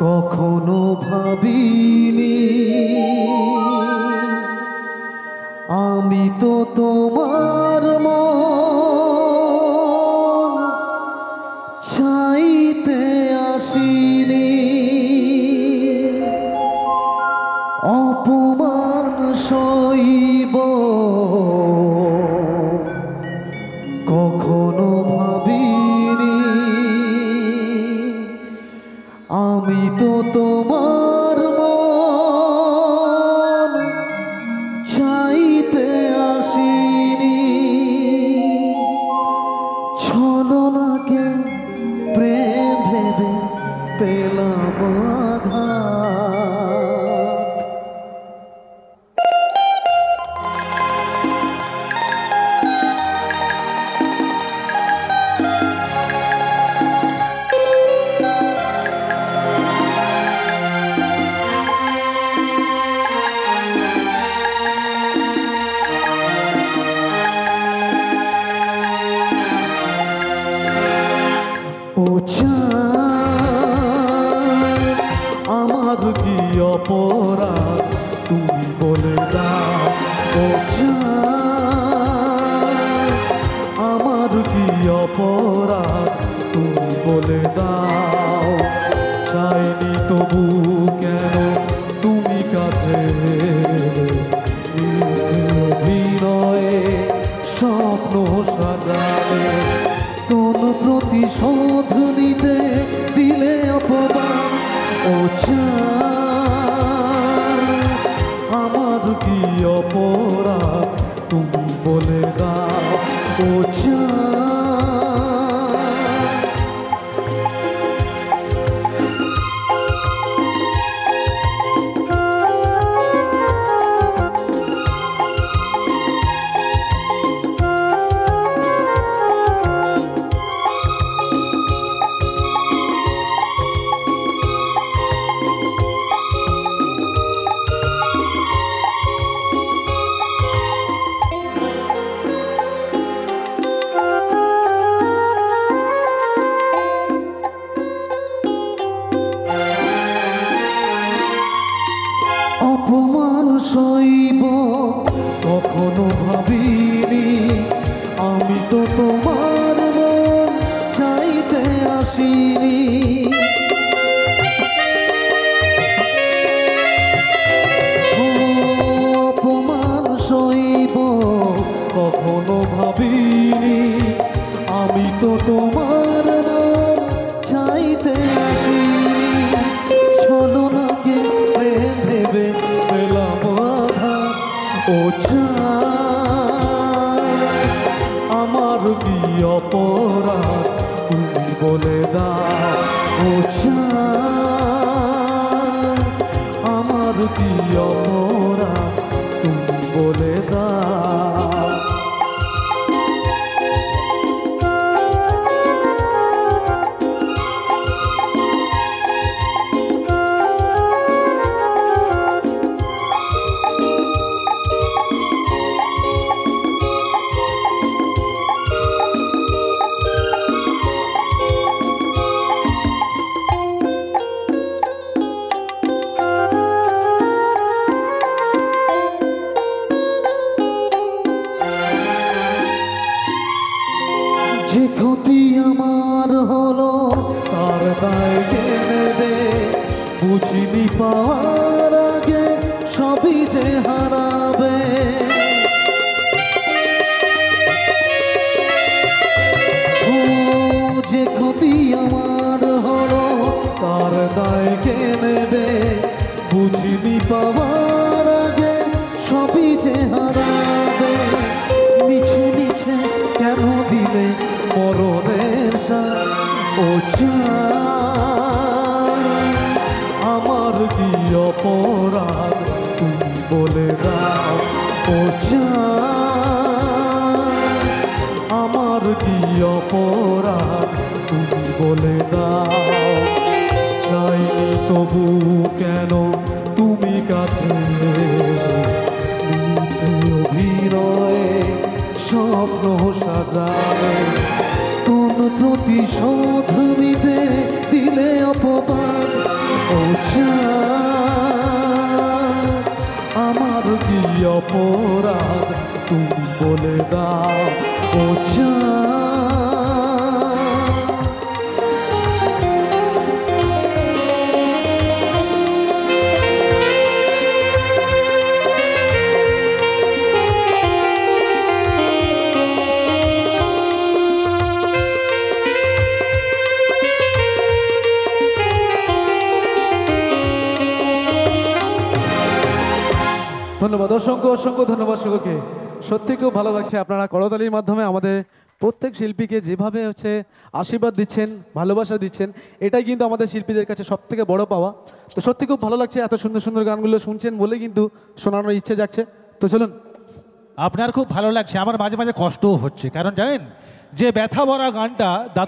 কখনো ভাবিনি আমি তো তোমার মন চাইতে আসিনি, অপমান সইব কখনো ভাবিনি আমি তো তোমার মন চাইতে আসিনি। ছলনাকে প্রেম ভেবে পেলাম আঘাত। ও চাঁদ, আমার কি অপরাধ তুমি বলে দাও। ও চাঁদ, আমার কি অপরাধ তুমি বলে দাও। চাইনি তবু কেন তুমি কাছে অভিনয়ে স্বপ্ন সাজালে, কোন প্রতিশোধ নিতে দিলে অপমান। ও চাঁদ, আমার কি অপরাধ তুমি বলে দাও। ও চাঁদ, অপমান সইব কখনো ভাবিনি আমি তো তোমার মন চাইতে আসিনি। অপমান সইব কখনো ভাবিনি আমি তো তোমার মন চাইতে আসিনি। ছলনাকে প্রেম ভেবে পেলাম আঘাত। ও চাঁদ, আমার কি অপরাধ তুমি বলে দাও। ও চাঁদ, আমার কি অপরাধ তুমি বলে দাও। যে ক্ষতি আমার হলো তার দায় কে নেবে, বুঝিনি পাওয়ার আগে সবই যে হারাবে। ও যে ক্ষতি আমার হলো তার দায় কে নেবে, বুঝিনি পাওয়ার আগে সবই যে হারাবে। মিছে মিছে কেন দিলে মরণের সাথ। ও চাঁদ, আমার কি অপরাধ তুমি বলে দাও। ও চাঁদ, আমার কি অপরাধ তুমি বলে দাও। চাইনি তবু কেন তুমি কাছে অভিনয়ে স্বপ্ন সাজালে, কোন প্রতিশোধ নিতে দিলে অপমান। ও চাঁদ, আমার কি অপরাধ তুমি বলে দাও ও চাঁদ। ধন্যবাদ, অসংখ্য অসংখ্য ধন্যবাদ সকলকে। সত্যি খুব ভালো লাগছে আপনারা করতালির মাধ্যমে আমাদের প্রত্যেক শিল্পীকে যেভাবে হচ্ছে আশীর্বাদ দিচ্ছেন, ভালোবাসা দিচ্ছেন, এটাই কিন্তু আমাদের শিল্পীদের কাছে সব থেকে বড় পাওয়া। তো সত্যি খুব ভালো লাগছে, এত সুন্দর সুন্দর গানগুলো শুনছেন বলে কিন্তু শোনানোর ইচ্ছে যাচ্ছে। তো চলুন। আপনার খুব ভালো লাগছে, আমার মাঝে মাঝে কষ্টও হচ্ছে, কারণ জানেন যে ব্যথা ভরা গানটা দাদা